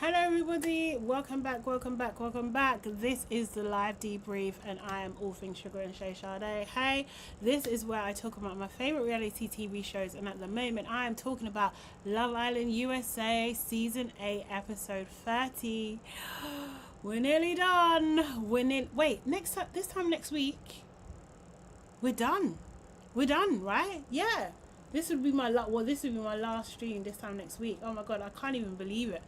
Hello everybody, welcome back. This is the live debrief and I am all things sugar and Shay Sade. Hey, this is where I talk about my favourite reality TV shows, and at the moment I am talking about Love Island USA Season 8 Episode 30. We're nearly done. This time next week we're done. We're done, right? Yeah. This would be my last stream this time next week. Oh my god, I can't even believe it.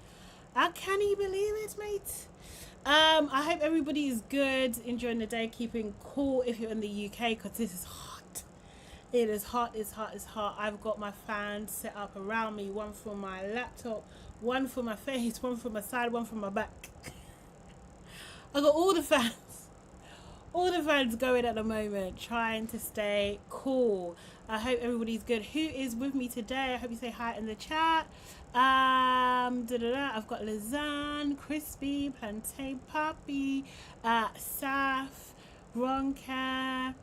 Can you believe it, mate? I hope everybody is good, enjoying the day, keeping cool if you're in the UK, because this is hot. It is hot, it's hot, it's hot. I've got my fans set up around me, one for my laptop, one for my face, one for my side, one for my back. I got all the fans going at the moment, trying to stay cool. I hope everybody's good. Who is with me today? I hope you say hi in the chat. I've got Lazanne, Crispy, Plantain Poppy, Saf, Ronca,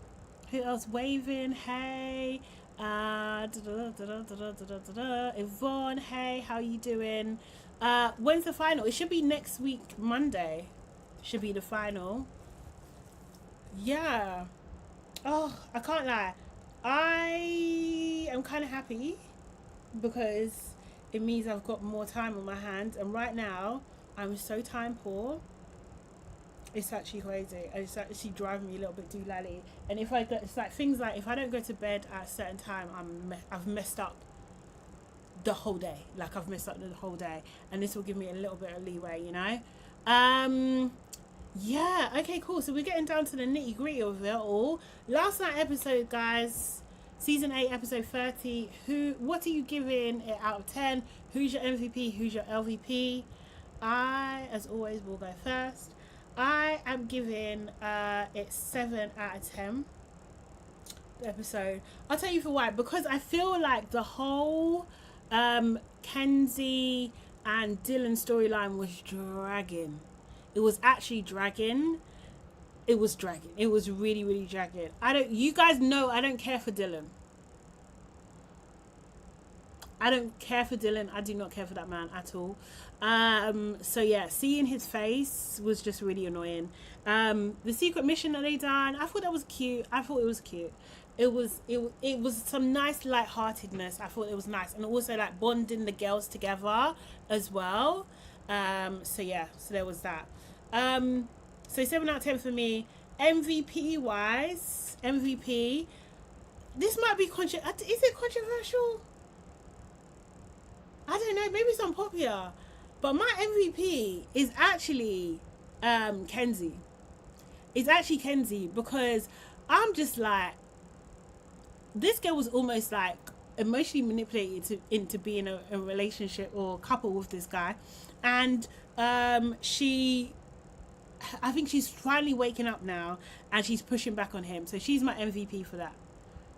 who else? Waving, hey, Yvonne, hey, how you doing? When's the final? It should be next week, Monday. Should be the final. Yeah. Oh, I can't lie. I am kind of happy because it means I've got more time on my hands, and right now I'm so time poor. It's actually crazy. It's actually driving me a little bit doolally. And if I go, it's like things like if I don't go to bed at a certain time, I've messed up the whole day. Like I've messed up the whole day, and this will give me a little bit of leeway, you know. Yeah, okay, cool. So we're getting down to the nitty gritty of it all. Last night episode, guys, season 8, episode 30. What are you giving it out of 10? Who's your MVP? Who's your LVP? I, as always, will go first. I am giving it 7 out of 10. The episode. I'll tell you for why. Because I feel like the whole Kenzie and Dylan storyline was dragging. It was actually dragging. It was dragging. It was really, really dragging. You guys know I don't care for Dylan. I don't care for Dylan. I do not care for that man at all. So yeah, seeing his face was just really annoying. The secret mission that they done, I thought that was cute. It was some nice lightheartedness. I thought it was nice, and also like bonding the girls together as well. So yeah, so there was that. So 7 out of 10 for me. MVP wise, this might be is it controversial? I don't know, maybe it's unpopular, but my MVP is actually Kenzie. It's actually Kenzie, because I'm just like, this girl was almost like emotionally manipulated into being a relationship or couple with this guy, and I think she's finally waking up now, and she's pushing back on him. So she's my MVP for that.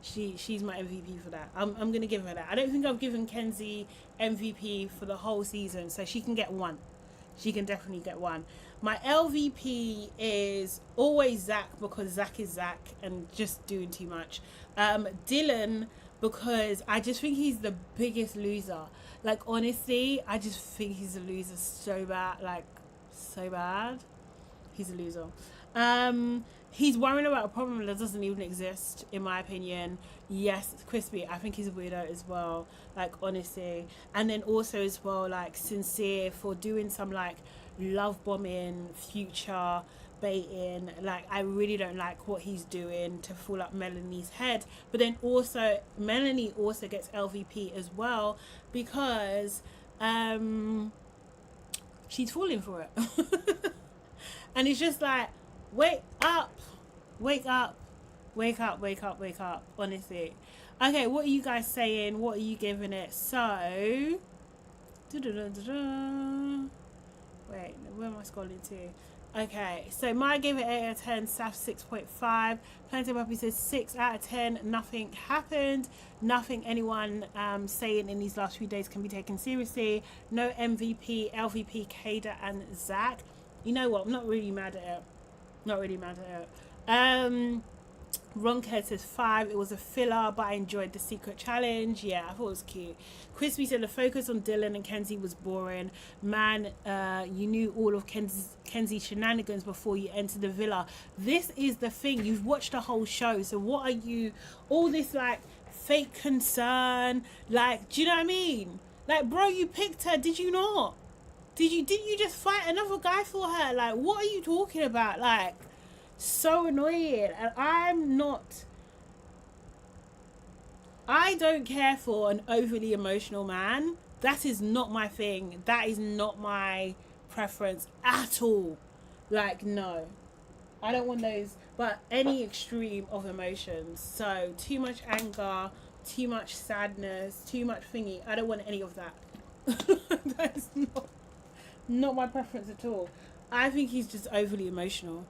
She's my MVP for that. I'm gonna give her that. I don't think I've given Kenzie MVP for the whole season, so she can get one. She can definitely get one. My LVP is always Zach, because Zach is Zach and just doing too much. Dylan, because I just think he's the biggest loser. Like honestly, I just think he's a loser so bad. Like so bad. He's a loser. He's worrying about a problem that doesn't even exist, in my opinion. Yes, Crispy, I think he's a weirdo as well, like honestly. And then also as well, like Sincere for doing some like love bombing, future baiting. Like I really don't like what he's doing to fool up Melanie's head. But then also Melanie also gets LVP as well, because she's falling for it. And it's just like, wake up, honestly. Okay, what are you guys saying? What are you giving it? So, wait, where am I scrolling to? Okay, so my gave it 8 out of 10, Saf 6.5, Plantain Puppy says 6 out of 10, nothing happened, nothing anyone saying in these last few days can be taken seriously, no MVP, LVP, Kada and Zach. You know what, I'm not really mad at it. Ronkead says 5. It was a filler, but I enjoyed the secret challenge. Yeah, I thought it was cute. Crispy said the focus on Dylan and Kenzie was boring. Man, you knew all of Kenzie's shenanigans before you entered the villa. This is the thing. You've watched the whole show. So what are you... All this, like, fake concern. Like, do you know what I mean? Like, bro, you picked her. Did you not? Didn't you just fight another guy for her? Like, what are you talking about? Like... So annoying. And I don't care for an overly emotional man. That is not my thing. That is not my preference at all. Like, no, I don't want those, but any extreme of emotions. So too much anger, too much sadness, too much thingy. I don't want any of that. That's not my preference at all. I think he's just overly emotional.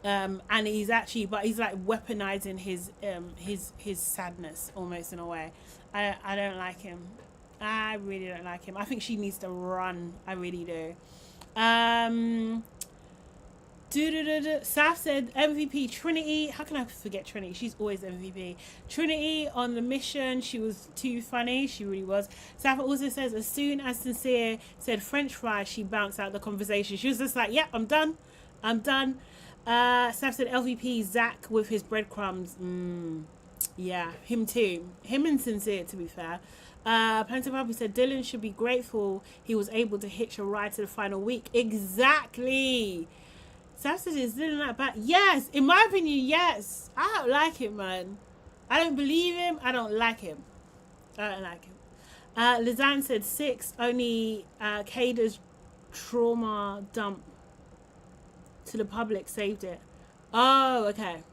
And he's like weaponizing his sadness almost in a way. I don't like him. I really don't like him. I think she needs to run. I really do. Saf said MVP Trinity. How can I forget Trinity? She's always MVP. Trinity on the mission. She was too funny. She really was. Saf also says as soon as Sincere said French fries, she bounced out the conversation. She was just like, "Yep, I'm done. Saf said LVP Zach with his breadcrumbs. Yeah, him too. Him and Sincere, to be fair. Plenty of Papi said Dylan should be grateful he was able to hitch a ride to the final week. Exactly. Saf said, is Dylan that bad? Yes, in my opinion, yes. I don't like him, man. I don't believe him. I don't like him. Lizanne said 6. Only Kada's trauma dump to the public saved it. Oh, okay.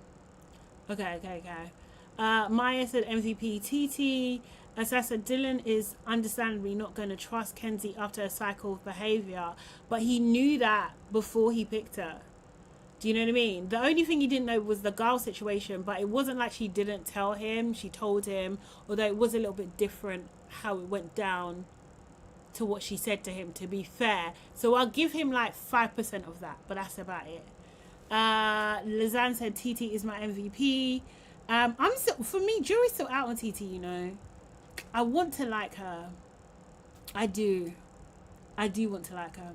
Maya said MVP TT. As said, Dylan is understandably not going to trust Kenzie after a cycle of behaviour, but he knew that before he picked her. Do you know what I mean? The only thing he didn't know was the girl situation, but it wasn't like she didn't tell him. She told him, although it was a little bit different how it went down to what she said to him, to be fair. So I'll give him like 5% of that, but that's about it. Lizanne said TT is my MVP. For me, jury's still out on TT, you know. I want to like her. I do want to like her.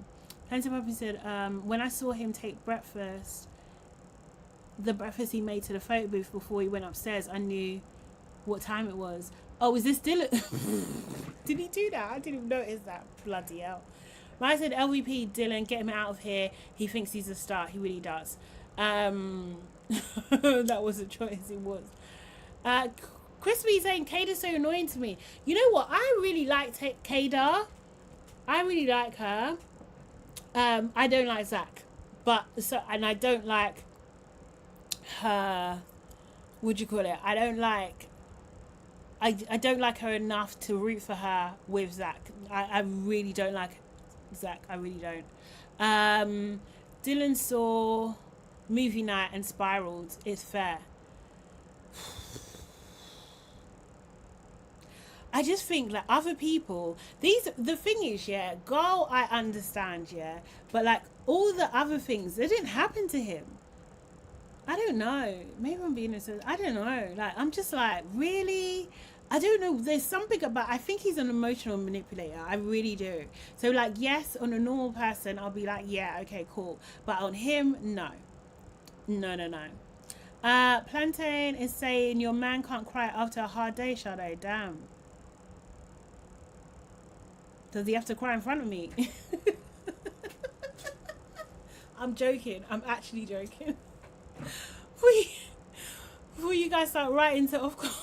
Plenty of people said, when I saw him take breakfast, the breakfast he made to the photo booth before he went upstairs, I knew what time it was. Oh, is this Dylan? Did he do that? I didn't notice that. Bloody hell. I said LVP Dylan, get him out of here. He thinks he's a star. He really does. That was a choice. It was. Crispy saying Kada's so annoying to me. You know what? I really like Kada. I really like her. I don't like Zach, and I don't like her. What'd you call it? I don't like her enough to root for her with Zach. I really don't like Zach. I really don't. Dylan saw movie night and spiraled. It's fair. I just think like other people, the thing is, yeah, girl, I understand, yeah, but like all the other things, they didn't happen to him. I don't know. Maybe I'm being innocent. I don't know. Like, I'm just like, really? I don't know. There's something about, I think he's an emotional manipulator. I really do. So like, yes, on a normal person, I'll be like, yeah, okay, cool. But on him, no. Plantain is saying your man can't cry after a hard day, Sade. Damn. Does he have to cry in front of me? I'm joking. I'm actually joking. Before you guys start writing to of course.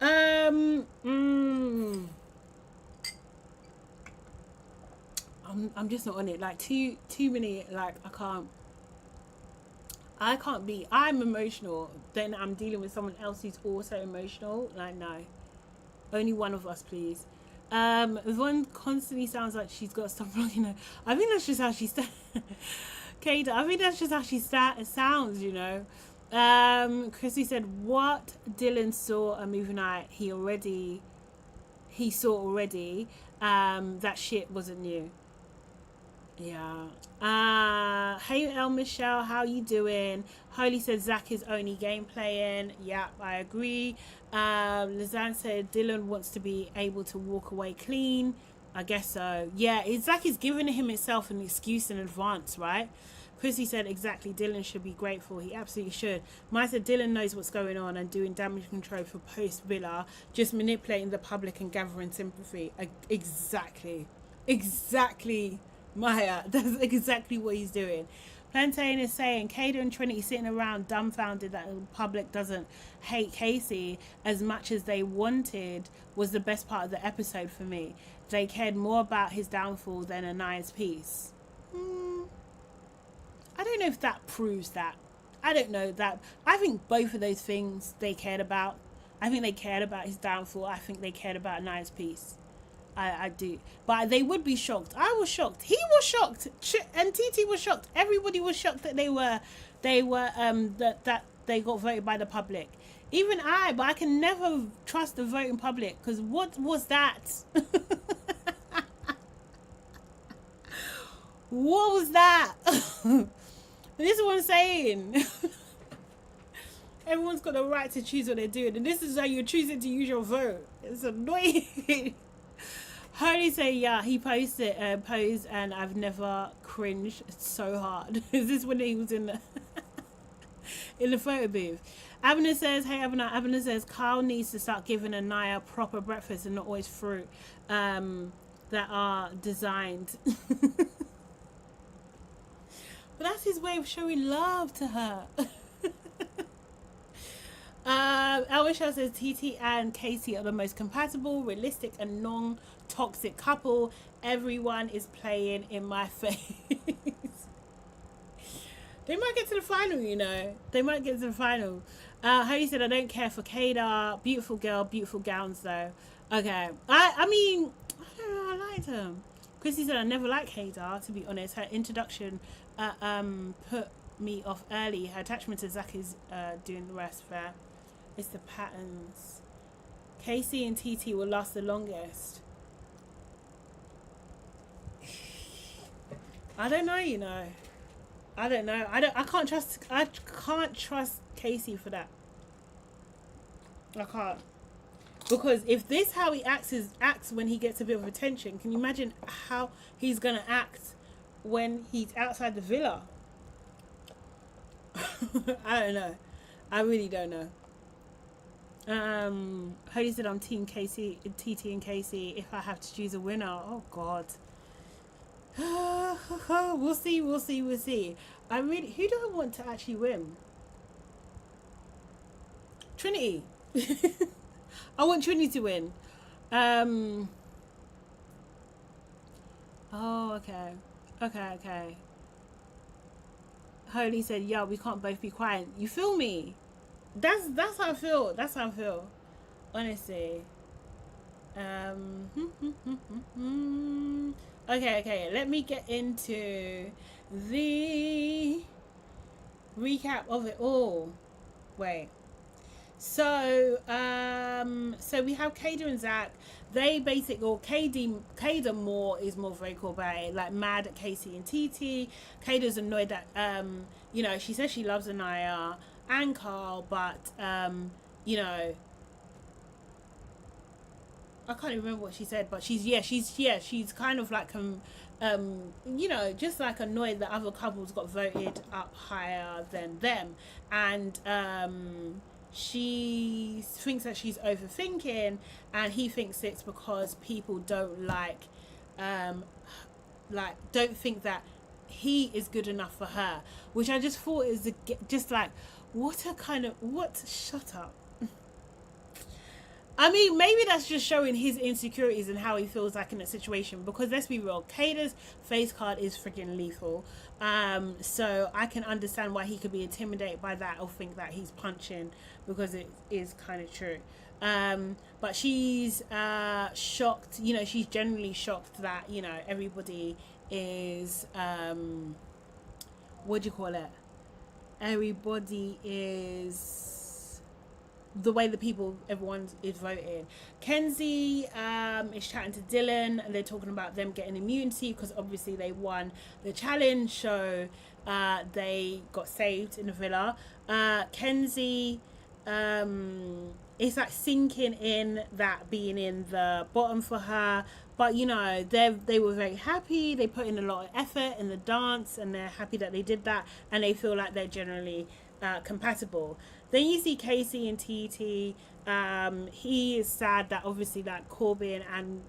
I'm just not on it. Like too many. Like I can't be. I'm emotional. Then I'm dealing with someone else who's also emotional. Like no. Only one of us, please. Yvonne constantly sounds like she's got to stop blocking her. I think that's just how she Kate, I think that's just how she sounds, you know. Chrissy said, what Dylan saw a movie night he saw already. That shit wasn't new. Yeah. Hey El Michelle, how you doing? Holy said Zach is only game playing. Yeah, I agree. Lizanne said Dylan wants to be able to walk away clean. I guess so. Yeah, Zach is giving himself an excuse in advance, right? Chrissy said exactly. Dylan should be grateful. He absolutely should. Maya said Dylan knows what's going on and doing damage control for post Villa, just manipulating the public and gathering sympathy. Exactly. Exactly. Maya, that's exactly what he's doing. Plantain is saying Kada and Trinity sitting around dumbfounded that the public doesn't hate Casey as much as they wanted was the best part of the episode for me. They cared more about his downfall than Anaya's peace. I don't know if that proves that. I don't know that. I think both of those things they cared about. I think they cared about his downfall. I think they cared about Anaya's peace. I do. But they would be shocked. I was shocked. He was shocked. And TT was shocked. Everybody was shocked that that they got voted by the public. Even I, but I can never trust the voting public because what was that? What was that? This is what I'm saying. Everyone's got the right to choose what they're doing, and this is how you're choosing to use your vote. It's annoying. Holy say, yeah, he posted and I've never cringed so hard. Is this when he was in the in the photo booth? Abner says, hey Abner. Abner says Carl needs to start giving Anaya proper breakfast and not always fruit that are designed. But that's his way of showing love to her. Elwisha says TT and Casey are the most compatible, realistic, and non-toxic couple. Everyone is playing in my face. They might get to the final, you know. They might get to the final. Harry said, I don't care for Kada. Beautiful girl, beautiful gowns, though. Okay. I mean, I don't know, I liked them. Chrissy said, I never liked Kada, to be honest. Her introduction put me off early. Her attachment to Zach is doing the rest fair. It's the patterns. Casey and TT will last the longest. I don't know, you know. I don't know. I can't trust Casey for that. I can't. Because if this how he acts when he gets a bit of attention, can you imagine how he's gonna act when he's outside the villa? I don't know. I really don't know. Holy said I'm team Casey, TT and Casey if I have to choose a winner. Oh God. We'll see. I really, who do I want to actually win? Trinity. I want Trinity to win. Oh, okay. Holy said, yeah, we can't both be quiet. You feel me? That's how I feel. Honestly. Okay. Let me get into the recap of it all. Wait. So we have Kada and Zach. They basically, or Kada more is more vocal about it, like mad at Casey and TT. Kada's annoyed that she says she loves Anaya and Carl, but I can't even remember what she said, but she's kind of like just like annoyed that other couples got voted up higher than them, and she thinks that she's overthinking, and he thinks it's because people don't don't think that he is good enough for her, which I just thought is just like shut up. I mean, maybe that's just showing his insecurities and how he feels like in a situation, because let's be real, Kada's face card is freaking lethal. So I can understand why he could be intimidated by that or think that he's punching, because it is kind of true. But she's shocked, she's generally shocked that, everybody is, what do you call it? Everybody is the way everyone is voting. Kenzie is chatting to Dylan, and they're talking about them getting immunity because obviously they won the challenge, so they got saved in the villa. Kenzie it's like sinking in that being in the bottom for her, but you know, they were very happy. They put in a lot of effort in the dance, and they're happy that they did that, and they feel like they're generally compatible. Then you see Casey and TT. He is sad that obviously that Corbin and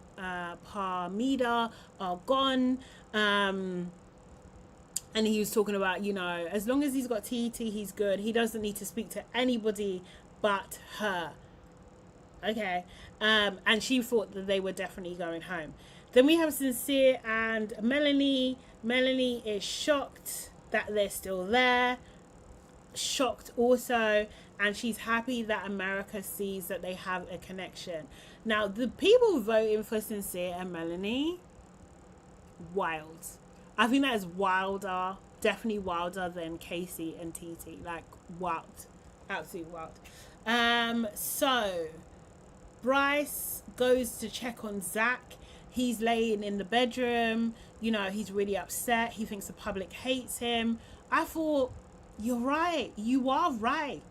Parmida are gone. And he was talking about, you know, as long as he's got TT, he's good. He doesn't need to speak to anybody but her. Okay. And she thought that they were definitely going home. Then we have Sincere and Melanie. Melanie is shocked that they're still there. Shocked also, and she's happy that America sees that they have a connection. Now, the people voting for Sincere and Melanie, wild. I think that is wilder, definitely wilder than Casey and TT. Like, wild. Absolutely wild. So, Bryce goes to check on Zach. He's laying in the bedroom. You know, he's really upset. He thinks the public hates him. I thought, you're right. You are right.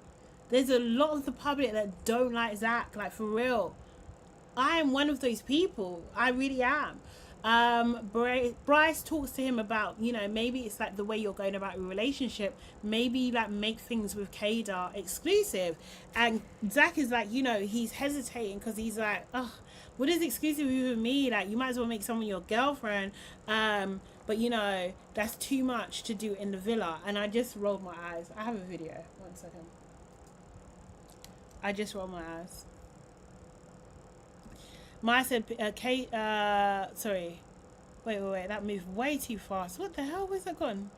There's a lot of the public that don't like Zach. Like, for real. I am one of those people. I really am. Bryce talks to him about, you know, maybe it's like the way you're going about your relationship. Maybe like make things with Kadar exclusive. And Zach is like, you know, he's hesitating because he's like, oh, what is exclusive with me? Like, you might as well make someone your girlfriend. But you know, that's too much to do in the villa. And I just rolled my eyes. I have a video. 1 second. I just rolled my eyes. Maya said, sorry. Wait. That moved way too fast. What the hell? Where's that gone?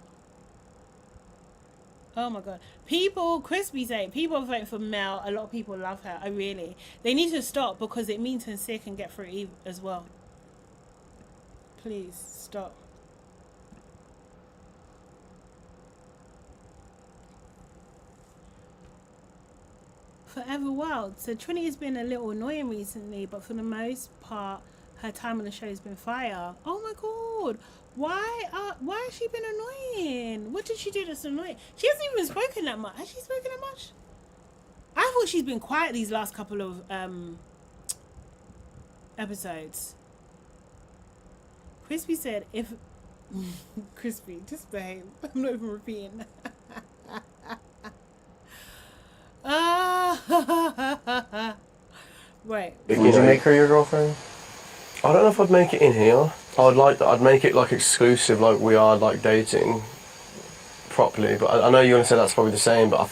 Oh my God. Crispy saying, people are voting for Mel. A lot of people love her. They need to stop because it means Sincere can get through as well. Please stop. Forever Wild. So Trinity has been a little annoying recently, but for the most part, her time on the show has been fire. Oh my God. Why has she been annoying? What did she do that's annoying? She hasn't even spoken that much. Has she spoken that much? I thought she's been quiet these last couple of episodes. Crispy said, if... Crispy, just behave. I'm not even repeating. Right. Would you make her your girlfriend? I don't know if I'd make it in here. I'd make it like exclusive, like we are like dating properly. But I know you're gonna say that's probably the same. But I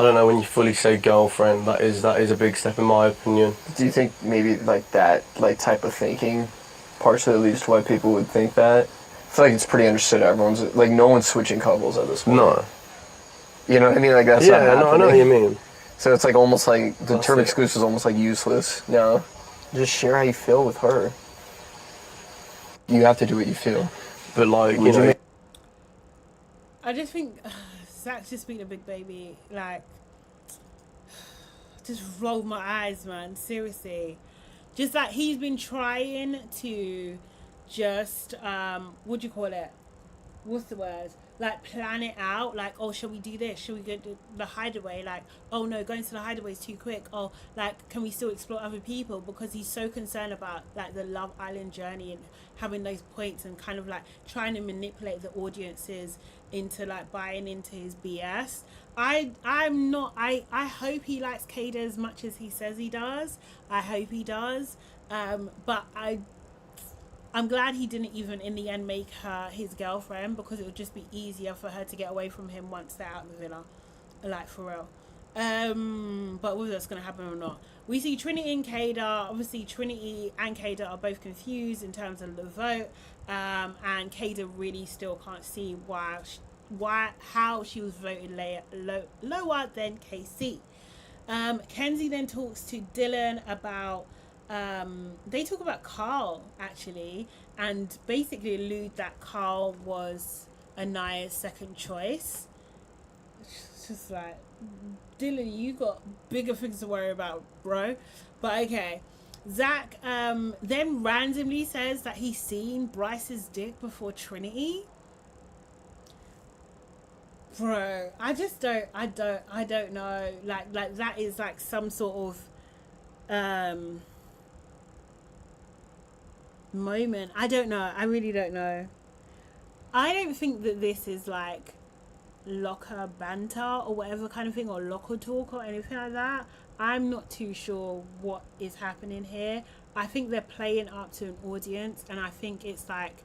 don't know, when you fully say girlfriend, that is a big step in my opinion. Do you think maybe like that type of thinking, partially at least why people would think that? I feel like it's pretty understood. Everyone's like, no one's switching couples at this point. No. You know what I mean? Like that's not happening. I know what you mean. So it's like almost like the term exclusive is almost like useless now. Just share how you feel with her. You have to do what you feel. But like, you know, I just think Zach's just being a big baby. Like, just rolled my eyes, man. Seriously. Just like he's been trying to just, what do you call it? What's the word? Like, plan it out. Like, oh, shall we do this? Shall we go to the hideaway? Like, oh no, going to the hideaway is too quick. Oh, like, can we still explore other people? Because he's so concerned about like the Love Island journey and having those points and kind of like trying to manipulate the audiences into like buying into his BS. I'm not. I hope he likes Kada as much as he says he does. I hope he does. But I'm glad he didn't even in the end make her his girlfriend, because it would just be easier for her to get away from him once they're out of the villa. Like, for real. But whether that's going to happen or not. We see Trinity and Kadar. Obviously, Trinity and Kadar are both confused in terms of the vote. And Kadar really still can't see how she was voted lower than KC. Kenzie then talks to Dylan about... they talk about Carl, actually, and basically allude that Carl was Anaya's second choice. It's just like, Dylan, you got bigger things to worry about, bro. But okay. Zach then randomly says that he's seen Bryce's dick before Trinity. Bro, I don't know. Like that is like some sort of moment. I don't know. I really don't know. I don't think that this is like locker banter or whatever kind of thing, or locker talk or anything like that. I'm not too sure what is happening here. I think they're playing up to an audience, and I think it's like,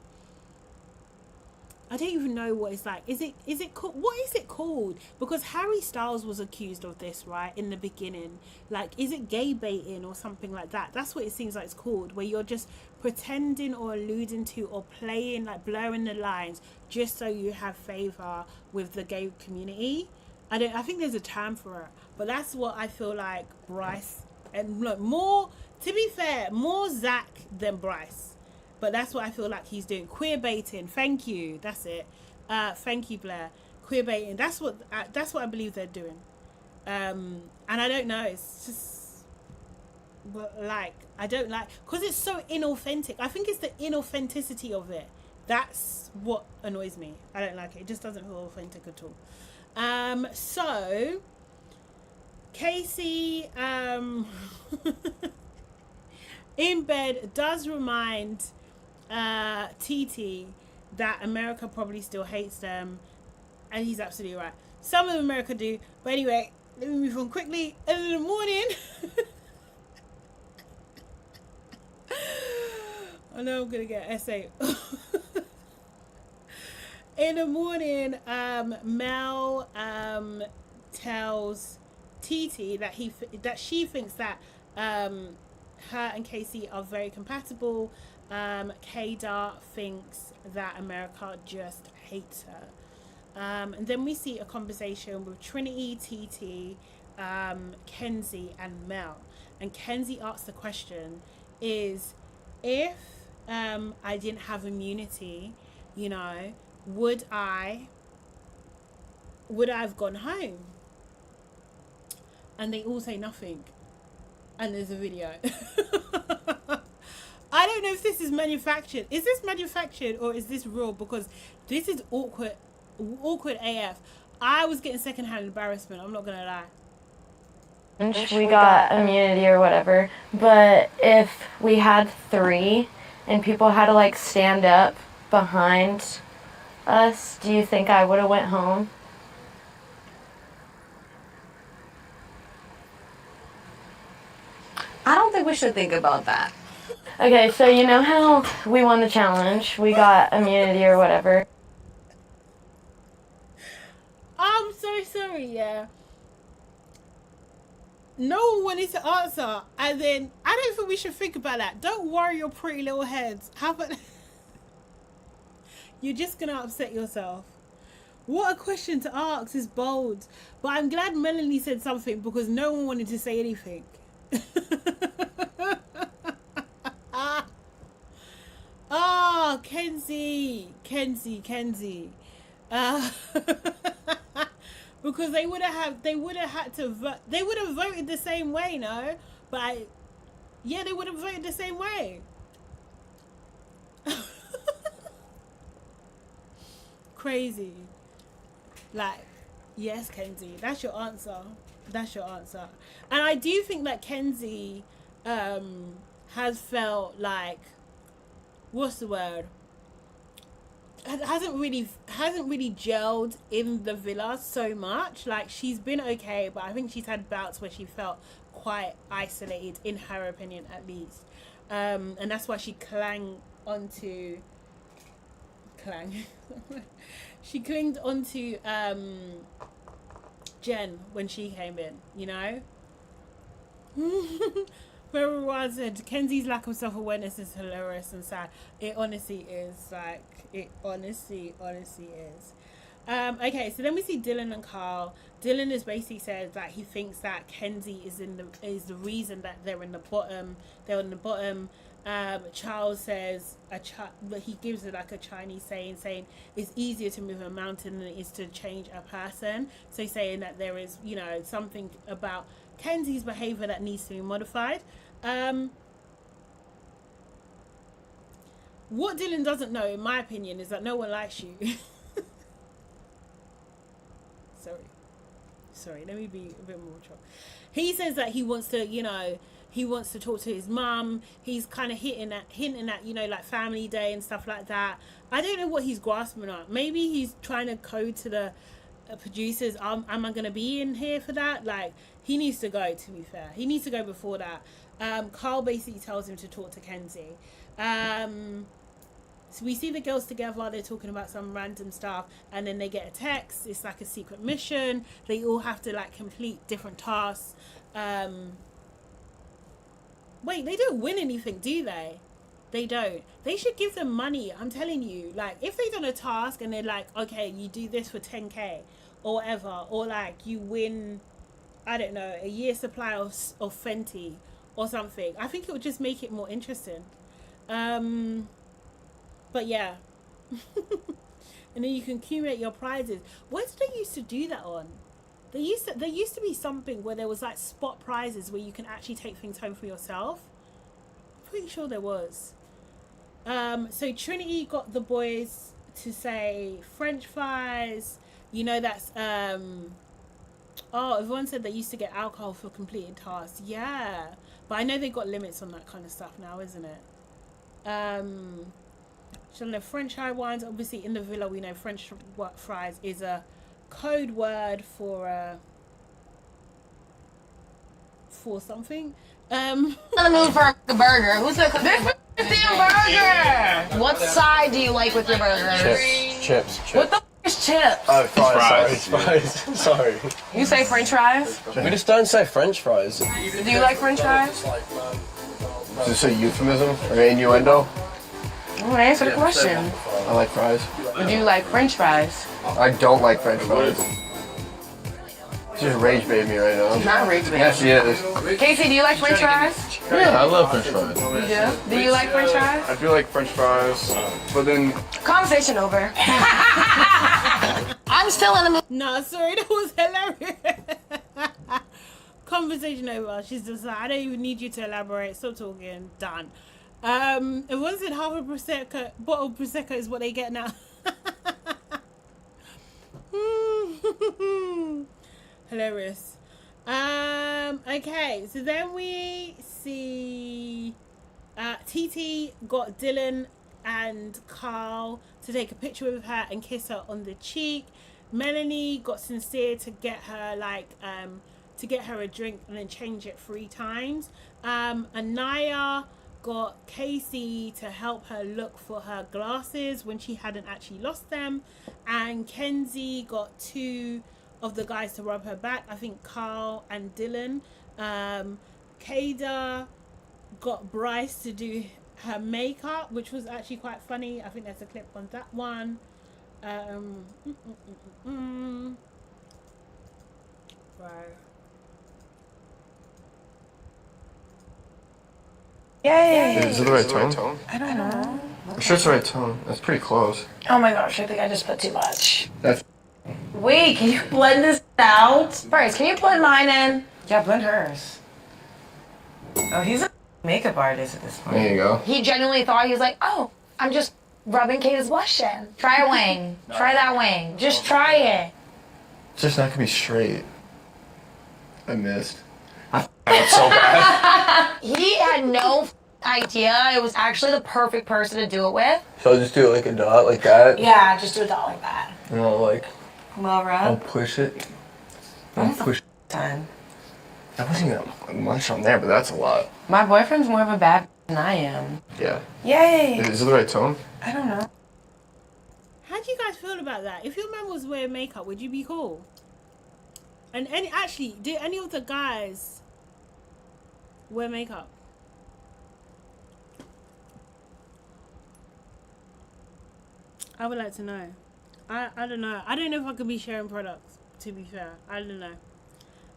I don't even know what it's like. Is it called, what is it called? Because Harry Styles was accused of this, right, in the beginning. Like, is it gay baiting or something like that? That's what it seems like it's called, where you're just pretending or alluding to or playing, like blurring the lines just so you have favor with the gay community. I think there's a term for it, but that's what I feel like Bryce, and look, more, to be fair, more Zach than Bryce. But that's what I feel like he's doing. Queer baiting. Thank you. That's it. Thank you, Blair. Queer baiting. That's what I believe they're doing. And I don't know. It's just, but like, I don't like, because it's so inauthentic. I think it's the inauthenticity of it. That's what annoys me. I don't like it. It just doesn't feel authentic at all. So Casey in bed does remind TT that America probably still hates them, and he's absolutely right. Some of America do, but anyway, let me move on quickly. And in the morning, I know I'm gonna get an essay. In the morning, Mel tells TT that she thinks that her and Casey are very compatible. Kadar thinks that America just hates her. And then we see a conversation with Trinity, TT, Kenzie, and Mel. And Kenzie asks the question, is if I didn't have immunity, you know, would I have gone home? And they all say nothing. And there's a video. I don't know if this is manufactured. Is this manufactured or is this real? Because this is awkward AF. I was getting secondhand embarrassment. I'm not gonna lie. We got immunity or whatever, but if we had 3 and people had to like stand up behind us, do you think I would have went home? I don't think we should think about that. Okay, so you know how we won the challenge, we got immunity or whatever. I'm so sorry, yeah. No one wanted to answer, and then I don't think we should think about that. Don't worry your pretty little heads. How about you're just gonna upset yourself. What a question to ask, is bold. But I'm glad Melanie said something, because no one wanted to say anything. Kenzie. Because they would have voted the same way, no? But they would have voted the same way. Crazy. Like, yes, Kenzie, that's your answer. And I do think that Kenzie has felt like, what's the word, hasn't really gelled in the villa so much. Like, she's been okay, but I think she's had bouts where she felt quite isolated, in her opinion at least, and that's why she she clinged onto Jen when she came in, you know. Everyone said Kenzie's lack of self-awareness is hilarious and sad. It honestly is. Like, it honestly is. Okay, so then we see Dylan and Carl. Dylan has basically said that he thinks that Kenzie is the reason that they're in the bottom. They're in the bottom. Charles says he gives it like a Chinese saying it's easier to move a mountain than it is to change a person. So he's saying that there is, you know, something about Kenzie's behavior that needs to be modified. What Dylan doesn't know, in my opinion, is that no one likes you. Sorry, let me be a bit more mature. He says that he wants to, you know, he wants to talk to his mum. He's kind of hinting at, you know, like family day and stuff like that. I don't know what he's grasping at. Maybe he's trying to code to the producers, am I going to be in here for that? Like, he needs to go, to be fair. He needs to go before that. Carl basically tells him to talk to Kenzie. So we see the girls together, they're talking about some random stuff, and then they get a text. It's like a secret mission. They all have to like complete different tasks. Wait, they don't win anything, do they? They don't. They should give them money, I'm telling you. Like, if they've done a task and they're like, okay, you do this for 10k or whatever, or like you win, I don't know, a year's supply of Fenty or something, I think it would just make it more interesting. But yeah. And then you can accumulate your prizes. Where did they used to do that on? There used to be something where there was like spot prizes where you can actually take things home for yourself. I'm pretty sure there was. So Trinity got the boys to say French fries. You know, that's everyone said they used to get alcohol for completed tasks. Yeah, but I know they got limits on that kind of stuff now, isn't it? So the French fry ones, obviously in the villa we know French fries is a code word for something. In the mood for a burger. Who's the burger? What side do you like with your burger? Chips. What the f is chips? Oh, fries. Sorry. You say French fries? We just don't say French fries. Do you like French fries? Is this a euphemism or innuendo? Oh, answer the question. I like fries. Do you like French fries? I don't like French fries. She's just rage baiting me right now. Not rage bait. Yeah, she is. Casey, do you like French fries? Yeah, I love French fries. You do? Do you like French fries? I do like French fries, but then Conversation over. I'm still in the mood. No, sorry, that was hilarious. Conversation over. She's just like, I don't even need you to elaborate. Stop talking. Done. Everyone said half a bottle of Prosecco is what they get now. Hilarious. Okay, so then we see TT got Dylan and Carl to take a picture with her and kiss her on the cheek. Melanie got Sincere to get her a drink and then change it 3 times. Anaya got Casey to help her look for her glasses when she hadn't actually lost them, and Kenzie got 2 of the guys to rub her back. I think Carl and Dylan. Kada got Bryce to do her makeup, which was actually quite funny. I think there's a clip on that one. Right. Yay! Is it the right tone? I don't know. I'm sure it's the right tone. That's pretty close. Oh my gosh, I think I just put too much. That's Wait, can you blend this out? First, can you blend mine in? Yeah, blend hers. Oh, he's a makeup artist at this point. there you go. He genuinely thought, he was like, oh, I'm just rubbing Kata's blush in. Try a wing. Try that wing. Just try it. It's just not gonna be straight. I missed. I f***ed so bad. He had no idea it was actually the perfect person to do it with. So I'll just do it like a dot, like that. Yeah, just do a dot like that. And I'll like, Well, I'll Rob. push it. I'll push. Time. That wasn't even much on there, but that's a lot. My boyfriend's more of a bad than I am. Yeah. Yay! Is it the right tone? I don't know. How do you guys feel about that? If your man was wearing makeup, would you be cool? And did any of the guys wear makeup? I would like to know. I don't know. I don't know if I could be sharing products, to be fair. I don't know.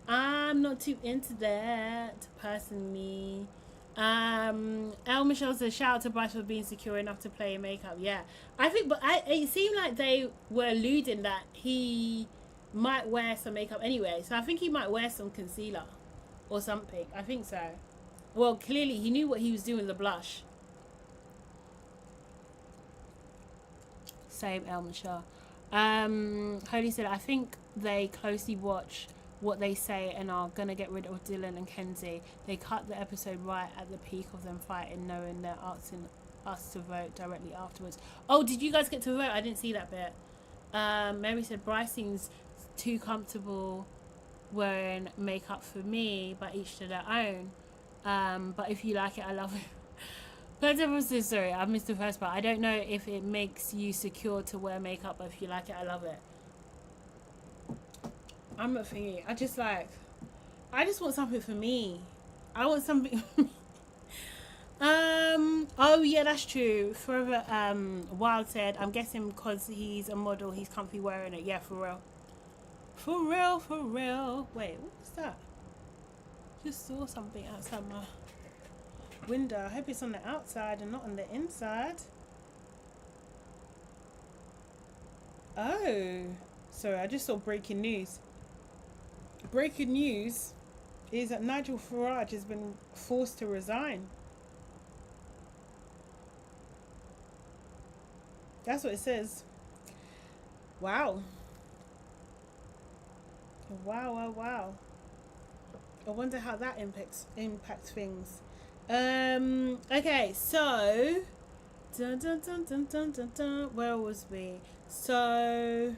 I'm not too into that, personally. El Michelle says, shout out to Bryce for being secure enough to play in makeup. Yeah. I think, but it seemed like they were alluding that he might wear some makeup anyway. So I think he might wear some concealer or something. I think so. Well, clearly he knew what he was doing with the blush. Same, El Michelle. Holy said, I think they closely watch what they say and are gonna get rid of Dylan and Kenzie. They cut the episode right at the peak of them fighting, knowing they're asking us to vote directly afterwards. Oh, did you guys get to vote? I didn't see that bit. Mary said, Bryce seems too comfortable wearing makeup for me, but each to their own. But if you like it, I love it. Sorry, I missed the first part. I don't know if it makes you secure to wear makeup, but if you like it, I love it. I'm not thinking. I just want something for me. I want something for me. Oh yeah, that's true. Forever Wild said, I'm guessing because he's a model, he's comfy wearing it. Yeah, for real. For real, for real. Wait, what was that? Just saw something outside my window. I hope it's on the outside and not on the inside. Oh, sorry, I just saw breaking news. Breaking news is that Nigel Farage has been forced to resign. That's what it says. Wow. Wow. I wonder how that impacts things. Okay, so where was we? So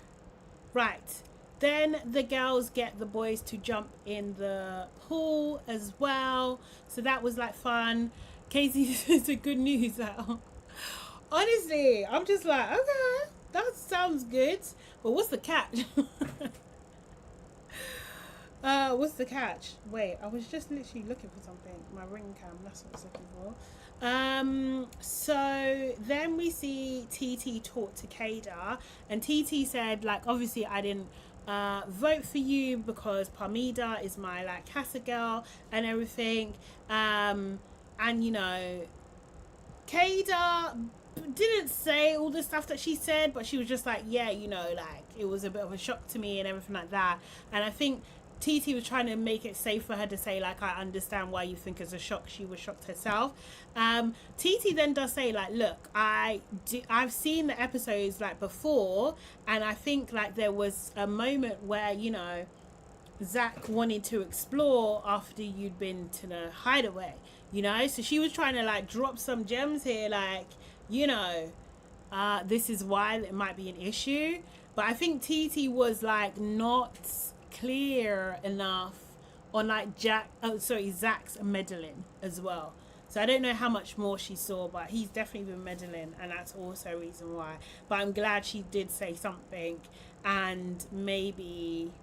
right. Then the girls get the boys to jump in the pool as well. So that was like fun. Casey says a good news. Like, honestly, I'm just like, okay, that sounds good. But what's the catch? What's the catch? Wait, I was just literally looking for something. My ring cam, that's what I was looking for. So then we see TT talk to Kada, and TT said, like, obviously I didn't vote for you because Parmida is my like Casa girl and everything. And you know, Kada didn't say all the stuff that she said, but she was just like, yeah, you know, like it was a bit of a shock to me and everything like that. And I think TT was trying to make it safe for her to say, like, I understand why you think it's a shock. She was shocked herself. TT then does say, like, look, I've seen the episodes, like, before, and I think, like, there was a moment where, you know, Zach wanted to explore after you'd been to the hideaway, you know? So she was trying to, like, drop some gems here, like, you know, this is why it might be an issue. But I think TT was, like, not clear enough on like Zach's meddling as well. So I don't know how much more she saw, but he's definitely been meddling, and that's also a reason why. But I'm glad she did say something, and maybe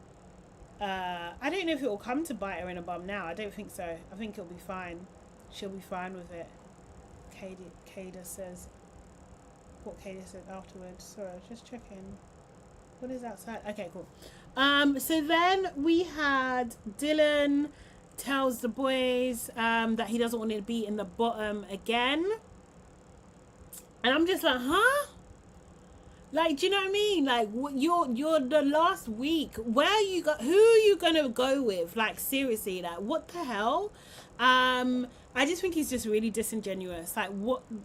I don't know if it will come to bite her in a bum now. I don't think so. I think it'll be fine. She'll be fine with it. Kada says what Kada said afterwards. Sorry, I was just checking. What is outside? Okay, cool. So then we had Dylan tells the boys that he doesn't want to be in the bottom again. And I'm just like, huh? Like, do you know what I mean? Like, you're the last week. Where are you who are you gonna go with? Like, seriously, like, what the hell? I just think he's just really disingenuous. Like,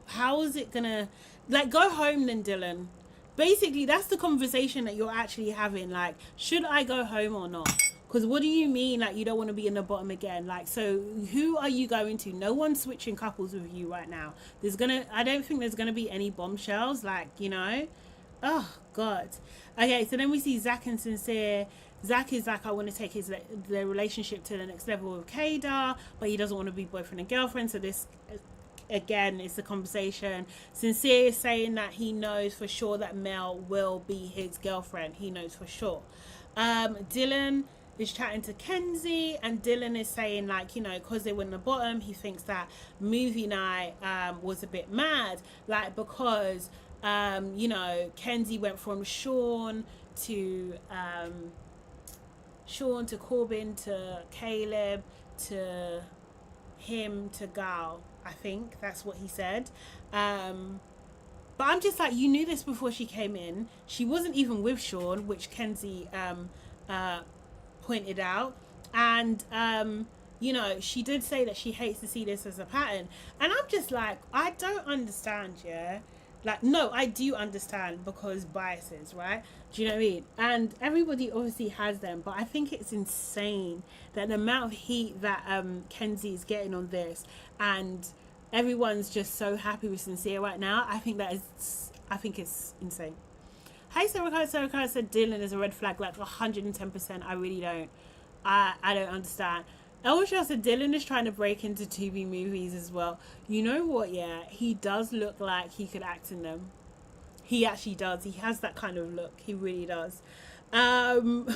how is it gonna, like, go home then, Dylan? Basically, that's the conversation that you're actually having. Like, should I go home or not? Because what do you mean, like, you don't want to be in the bottom again? Like, so who are you going to? No one's switching couples with you right now. I don't think there's gonna be any bombshells. Like, you know, oh God. Okay, so then we see Zach and Sincere. Zach is like, I want to take their relationship to the next level with Kada, but he doesn't want to be boyfriend and girlfriend. So this, again, is the conversation. Sincere is saying that he knows for sure that Mel will be his girlfriend. He knows for sure. Dylan is chatting to Kenzie, and Dylan is saying, like, you know, because they were in the bottom, he thinks that movie night was a bit mad, like, because You know, Kenzie went from Sean to Corbin to Caleb to him to Gal. I think that's what he said. But I'm just like, you knew this before she came in. She wasn't even with Sean, which Kenzie pointed out. And, you know, she did say that she hates to see this as a pattern. And I'm just like, I don't understand, yeah? Like, no, I do understand, because biases, right? Do you know what I mean? And everybody obviously has them, but I think it's insane that the amount of heat that Kenzie is getting on this, and everyone's just so happy with Sincere right now. I think it's insane. Hi, Sarah said Dylan is a red flag, like 110%. I really don't. I don't understand. Elwishaw said Dylan is trying to break into Tubi movies as well. You know what, yeah? He does look like he could act in them. He actually does. He has that kind of look. He really does. And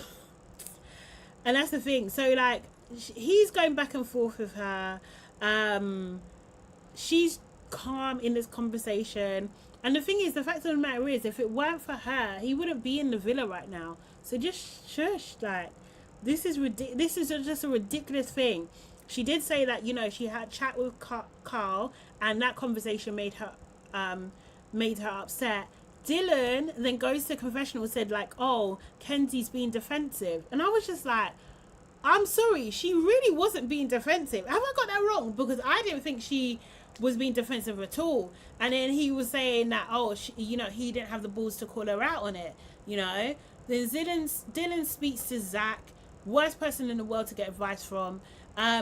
that's the thing. So, like, he's going back and forth with her. She's calm in this conversation. And the thing is, the fact of the matter is, if it weren't for her, he wouldn't be in the villa right now. So just shush, like. This is just a ridiculous thing. She did say that, you know, she had a chat with Carl, and that conversation made her upset. Dylan then goes to confessional and said, like, oh, Kenzie's being defensive. And I was just like, I'm sorry, she really wasn't being defensive. Have I got that wrong? Because I didn't think she was being defensive at all. And then he was saying that, oh, you know, he didn't have the balls to call her out on it, you know. Then Dylan speaks to Zach, worst person in the world to get advice from.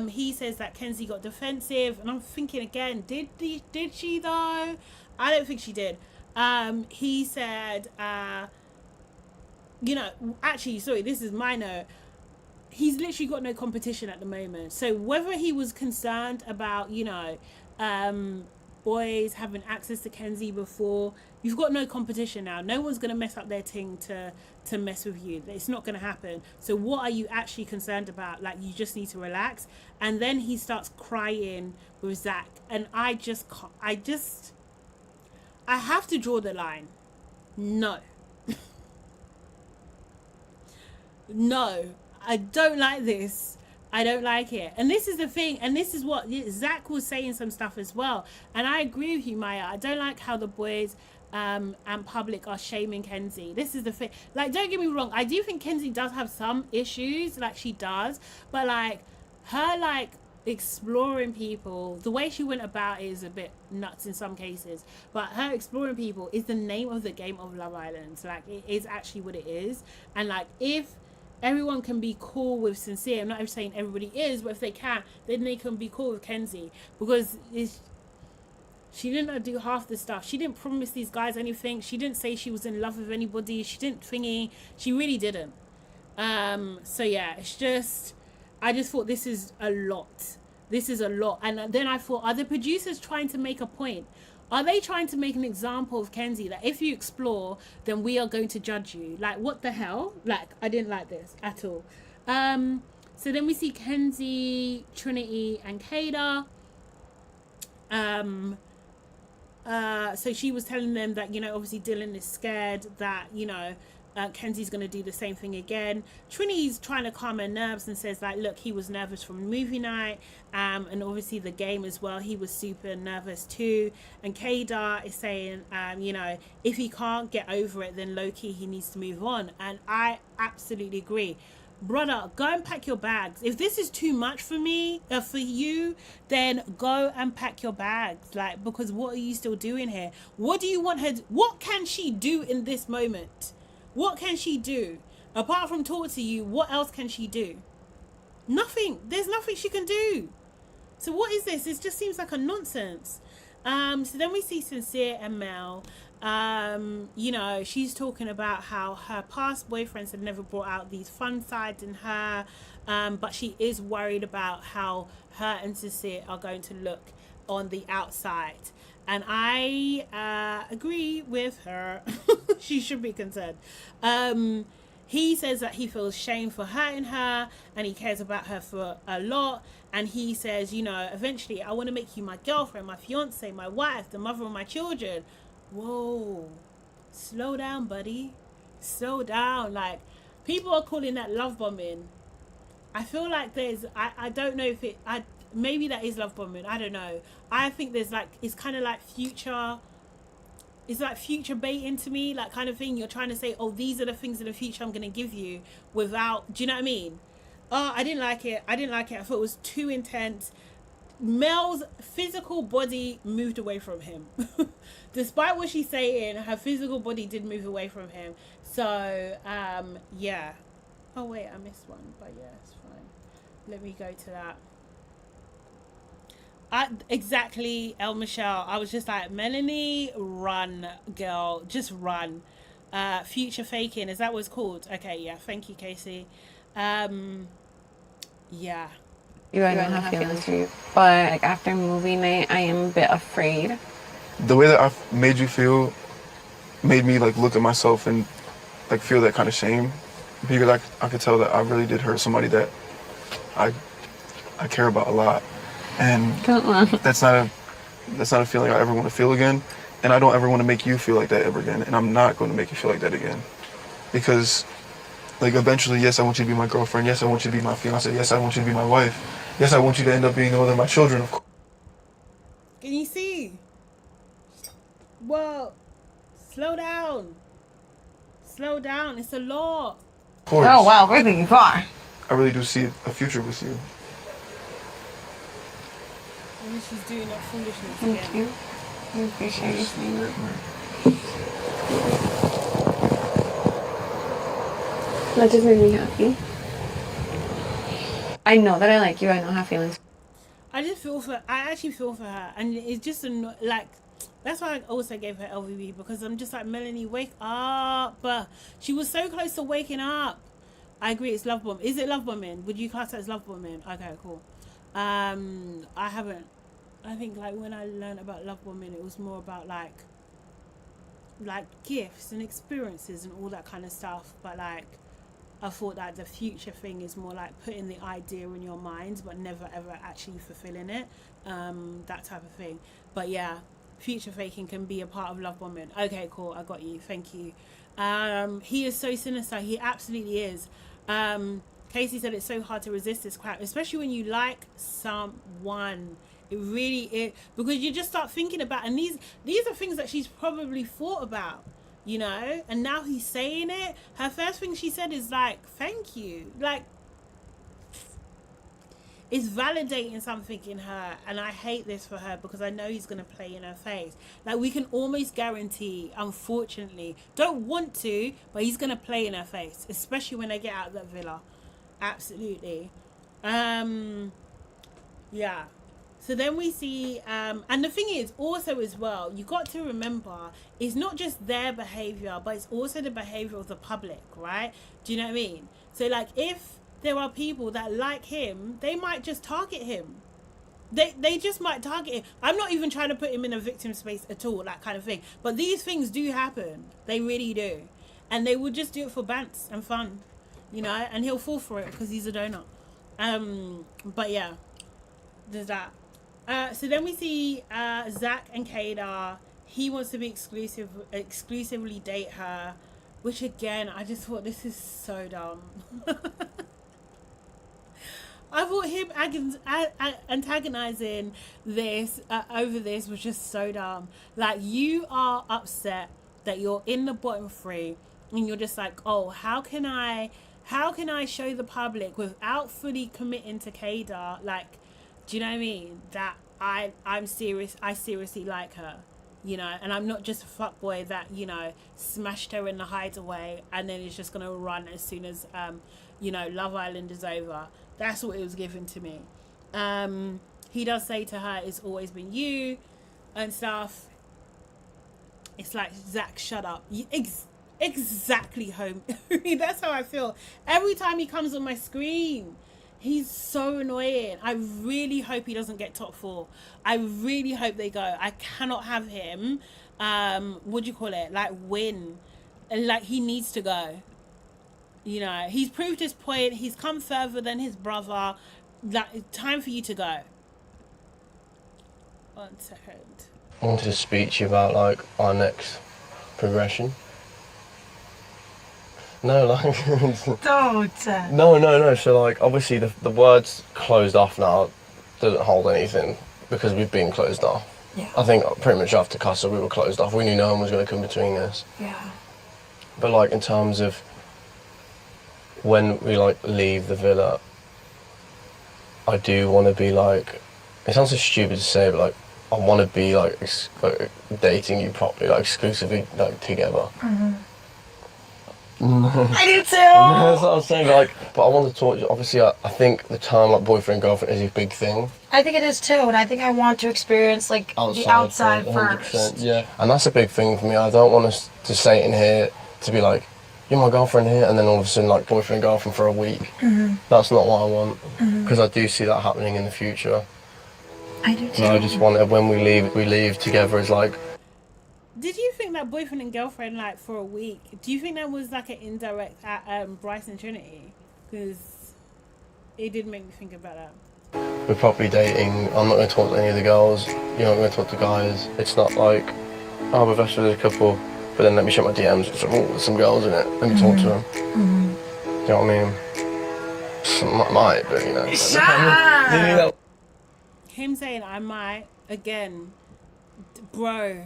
He says that Kenzie got defensive, and I'm thinking again, did she though? I don't think she did. He said, you know, actually, sorry, this is my note. He's literally got no competition at the moment. So whether he was concerned about, you know, boys having access to Kenzie before, you've got no competition now. No one's going to mess up their thing to mess with you. It's not going to happen. So what are you actually concerned about? Like, you just need to relax. And then he starts crying with Zach. And I have to draw the line. No. No. I don't like this. I don't like it. And this is the thing. And this is what Zach was saying some stuff as well. And I agree with you, Maya. I don't like how the boys and public are shaming Kenzie. This is the thing. Like, don't get me wrong. I do think Kenzie does have some issues. Like, she does. But, like, her, like, exploring people, the way she went about it is a bit nuts in some cases. But her exploring people is the name of the game of Love Island. So, like, it is actually what it is. And, like, if everyone can be cool with Sincere, I'm not saying everybody is, but if they can, then they can be cool with Kenzie, because she didn't do half the stuff. She didn't promise these guys anything. She didn't say she was in love with anybody. She didn't thingy. She really didn't. So yeah, it's just, I just thought this is a lot. This is a lot. And then I thought, are the producers trying to make a point? Are they trying to make an example of Kenzie, that if you explore, then we are going to judge you? Like, what the hell? Like, I didn't like this at all. So then we see Kenzie, Trinity, and Kada. So she was telling them that, you know, obviously Dylan is scared that, you know, Kenzie's going to do the same thing again. Trinity's trying to calm her nerves and says, like, look, he was nervous from movie night, and obviously the game as well, he was super nervous too. And Kadar is saying, you know, if he can't get over it, then low-key he needs to move on. And I absolutely agree. Brother, go and pack your bags. If this is too much for me, for you, then go and pack your bags. Like, because what are you still doing here? What do you want her what can she do in this moment? What can she do? Apart from talk to you, what else can she do? Nothing. There's nothing she can do. So what is this? It just seems like a nonsense. So then we see Sincere and Mel. You know, she's talking about how her past boyfriends have never brought out these fun sides in her, but she is worried about how her and Sincere are going to look on the outside. And I agree with her. She should be concerned. He says that he feels shame for hurting her, and he cares about her for a lot. And he says, you know, eventually I want to make you my girlfriend, my fiance, my wife, the mother of my children. whoa, slow down, buddy. Slow down. Like, people are calling that love bombing. I feel like I don't know if maybe that is love bombing. I don't know. I think there's like, it's kind of like it's like future baiting to me, like kind of thing. You're trying to say, oh, these are the things in the future I'm going to give you without, do you know what I mean? Oh, I didn't like it. I thought it was too intense. Mel's physical body moved away from him. Despite what she's saying, her physical body did move away from him. So, yeah. Oh, wait, I missed one. But yeah, it's fine. Let me go to that. Exactly, El Michelle. I was just like, Melanie, run, girl. Just run. Future faking. Is that what it's called? Okay, yeah. Thank you, Casey. Yeah. I don't have feelings for you. But like after movie night, I am a bit afraid. The way that I made you feel made me like look at myself and like feel that kind of shame, because I could tell that I really did hurt somebody that I care about a lot, and that's not a feeling I ever want to feel again, and I don't ever want to make you feel like that ever again, and I'm not going to make you feel like that again, because like eventually, yes, I want you to be my girlfriend, yes, I want you to be my fiance, yes, I want you to be my wife, yes, I want you to end up being the mother of my children, of course. Can you see? Well, slow down. Slow down. It's a lot. Of course. Oh, wow, we're thinking far. I really do see a future with you. Maybe she's doing that foolishness Thank again. you. I appreciate you saying that. That just made me happy. I know that I like you. I don't have feelings. I actually feel for her, and it's just like, that's why I also gave her LVB, because I'm just like, Melanie, wake up. She was so close to waking up. I agree, it's love bomb. Is it love bombing? Would you class that as love bombing? Okay, cool. I think like when I learned about love bombing, it was more about like gifts and experiences and all that kind of stuff. But like, I thought that the future thing is more like putting the idea in your mind but never ever actually fulfilling it, that type of thing. But yeah, future faking can be a part of love bombing. Okay, cool, I got you, thank you. He is so sinister, he absolutely is. Casey said it's so hard to resist this crap, especially when you like someone. It really is, because you just start thinking about, and these are things that she's probably thought about, you know, and now he's saying it. Her first thing she said is like, thank you. Like, it's validating something in her, and I hate this for her because I know he's going to play in her face. Like, we can almost guarantee, unfortunately, don't want to, but he's going to play in her face, especially when they get out of that villa. Absolutely. Yeah. So then we see, and the thing is also as well, you got to remember, it's not just their behaviour, but it's also the behaviour of the public, right? Do you know what I mean? So like, if there are people that like him, they might just target him. They just might target him. I'm not even trying to put him in a victim space at all, that kind of thing. But these things do happen. They really do. And they would just do it for bants and fun, you know, and he'll fall for it because he's a donut. But yeah, there's that. So then we see Zach and Kada. He wants to be exclusively date her, which again, I just thought, this is so dumb. I thought him antagonizing this over this was just so dumb. Like, you are upset that you're in the bottom three, and you're just like, oh, how can I show the public without fully committing to Kada, like, do you know what I mean? That I'm serious. I seriously like her, you know, and I'm not just a fuckboy that, you know, smashed her in the hideaway and then is just gonna run as soon as you know, Love Island is over. That's what it was given to me. He does say to her, "It's always been you," and stuff. It's like, Zach, shut up. Exactly, home. That's how I feel every time he comes on my screen. He's so annoying. I really hope he doesn't get top 4. I really hope they go. I cannot have him, what do you call it? Like, win. And like, he needs to go. You know, he's proved his point. He's come further than his brother. Like, time for you to go. 1 second. I wanted to speak to you about like our next progression. No, like Don't. no. So like obviously the words closed off now doesn't hold anything because we've been closed off. Yeah. I think pretty much after Casa we were closed off. We knew no one was going to come between us. Yeah. But like in terms of when we like leave the villa, I do want to be like, it sounds so stupid to say, but like I want to be like, like dating you properly, like exclusively like together. I do too. That's what I'm saying. But I want to talk. Obviously, I think the term like boyfriend girlfriend is a big thing. I think it is too, and I think I want to experience like the outside first, first. 100%, yeah, and that's a big thing for me. I don't want us to say it in here to be like, you're my girlfriend here, and then all of a sudden like boyfriend girlfriend for a week. That's not what I want, because I do see that happening in the future. I do too. And I just want it when we leave together as like. Did you think that boyfriend and girlfriend like for a week? Do you think that was like an indirect at Bryce and Trinity? Because it did make me think about that. We're properly dating. I'm not going to talk to any of the girls. You're not going to talk to guys. It's not like, oh, we're best friends as a couple, but then let me check my DMs. It's like, oh, there's some girls in it. Let me talk to them. Do you know what I mean? Might, but you know. Shut up! Him saying I might again, bro.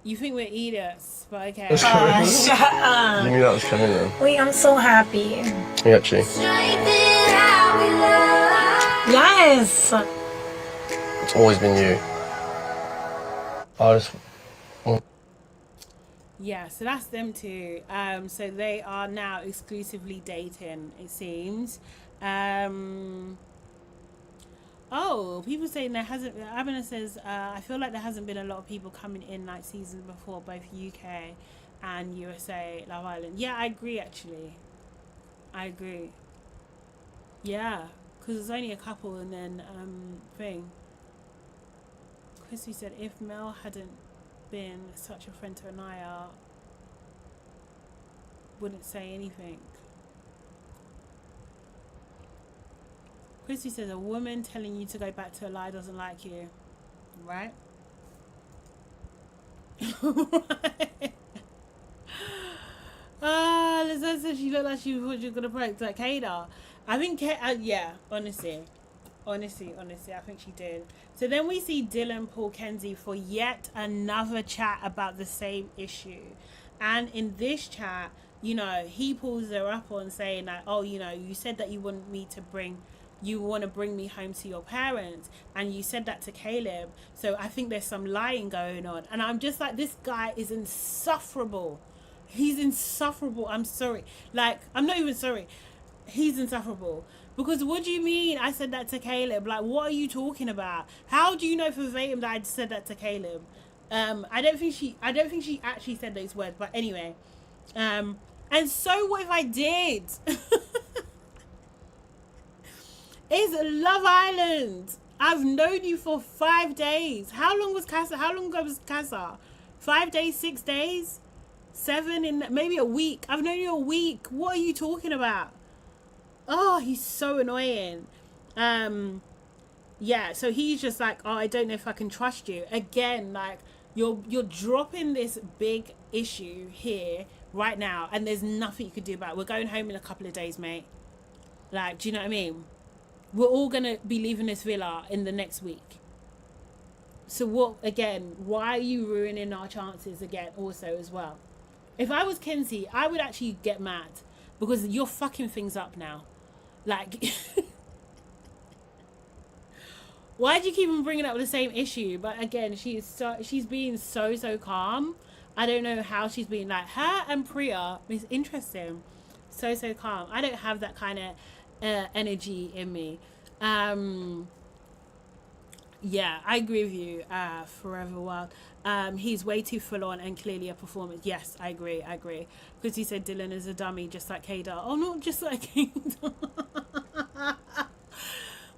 You think we're idiots, but okay. Shut up. You knew that was coming then. Wait, I'm so happy. Yeah, actually. Yes. It's always been you. I just. Yeah, so that's them two. So they are now exclusively dating, it seems. Oh, people saying there hasn't. Abner says, I feel like there hasn't been a lot of people coming in like seasons before, both UK and USA Love Island. Yeah, I agree actually. I agree. Yeah, because there's only a couple, and then thing. Chrissy said if Mel hadn't been such a friend to Anaya, wouldn't say anything. Chrissy says a woman telling you to go back to a lie doesn't like you, right? Lizette said she looked like she thought she was gonna break like Kada. I think yeah, honestly, I think she did. So then we see Dylan pull Kenzie for yet another chat about the same issue, and in this chat, you know, he pulls her up on saying that, oh, you know, you said that you want to bring me home to your parents, and you said that to Caleb, so I think there's some lying going on. And I'm just like, this guy is insufferable. He's insufferable. I'm sorry. Like, I'm not even sorry. He's insufferable. Because what do you mean I said that to Caleb? Like, what are you talking about? How do you know verbatim that I said that to Caleb? I don't think she actually said those words, but anyway. And so what if I did? It's Love Island. I've known you for 5 days. How long was Casa? How long ago was Casa? 5 days, 6 days, 7 in maybe a week. I've known you a week. What are you talking about? Oh, he's so annoying. Yeah. So he's just like, oh, I don't know if I can trust you again. Like you're dropping this big issue here right now, and there's nothing you could do about it. We're going home in a couple of days, mate. Like, do you know what I mean? We're all going to be leaving this villa in the next week. So what, again, why are you ruining our chances again also as well? If I was Kenzie, I would actually get mad because you're fucking things up now. Like, why do you keep on bringing up the same issue? But again, she's being so calm. I don't know how she's being like, her and Priya is interesting. So calm. I don't have that kind of energy in me. Yeah, I agree with you. Forever Wild. He's way too full on and clearly a performance. Yes, I agree. Because he said Dylan is a dummy just like Kada. Oh, not just like Kada.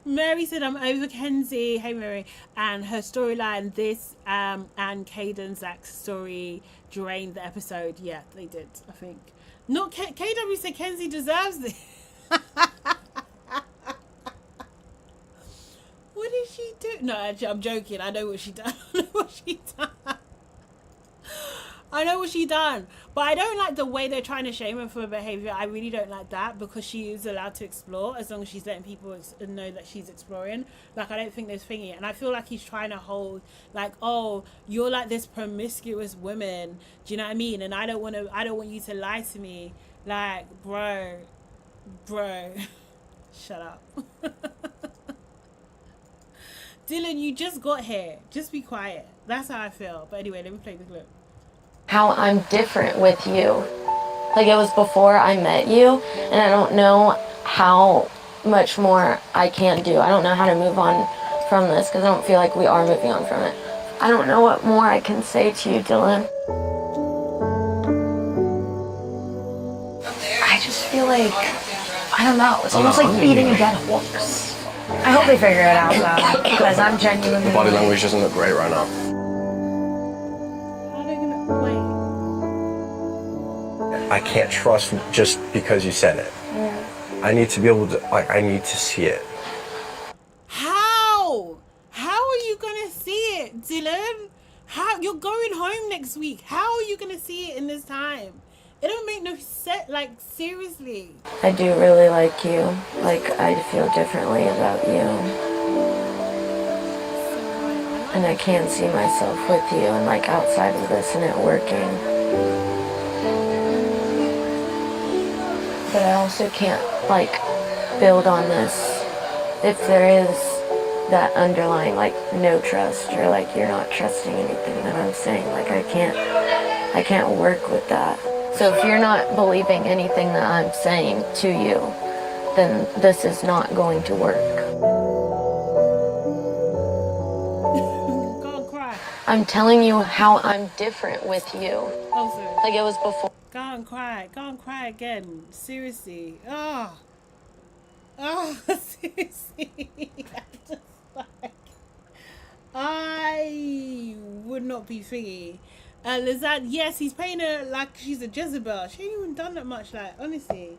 Mary said I'm over Kenzie. Hey Mary. And her storyline, this and Caden and Zach's story drained the episode. Yeah, they did, I think. Not KW said Kenzie deserves this. What did she do? No, actually, I'm joking. I know what she done. I know what she done. I know what she done. But I don't like the way they're trying to shame her for her behaviour. I really don't like that, because she is allowed to explore as long as she's letting people know that she's exploring. Like, I don't think there's thingy. And I feel like he's trying to hold, like, oh, you're like this promiscuous woman. Do you know what I mean? And I don't want you to lie to me. Like, bro, shut up. Dylan, you just got here. Just be quiet. That's how I feel. But anyway, let me play the clip. How I'm different with you. Like, it was before I met you, and I don't know how much more I can do. I don't know how to move on from this, because I don't feel like we are moving on from it. I don't know what more I can say to you, Dylan. I just feel like, I don't know, it's almost like beating a dead horse. I hope they figure it out though, because I'm genuinely... Body language doesn't look great right now. How are they gonna wait? I can't trust just because you said it. I need to be able to, like, I need to see it. How? How are you gonna see it, Dylan? How? You're going home next week. How are you gonna see it in this time? It don't make no sense. Like, seriously. I do really like you. Like, I feel differently about you. And I can see myself with you, and like outside of this and it working. But I also can't like build on this if there is that underlying like no trust, or like you're not trusting anything that I'm saying. Like I can't work with that. So if you're not believing anything that I'm saying to you, then this is not going to work. Go on, cry. I'm telling you how I'm different with you. Also, Like it was before. go and cry. Go and cry again. Seriously. Oh. Oh, seriously. I'm just like, I would not be thingy. Lizanne, yes, he's paying her like she's a Jezebel. She ain't even done that much. Like, honestly,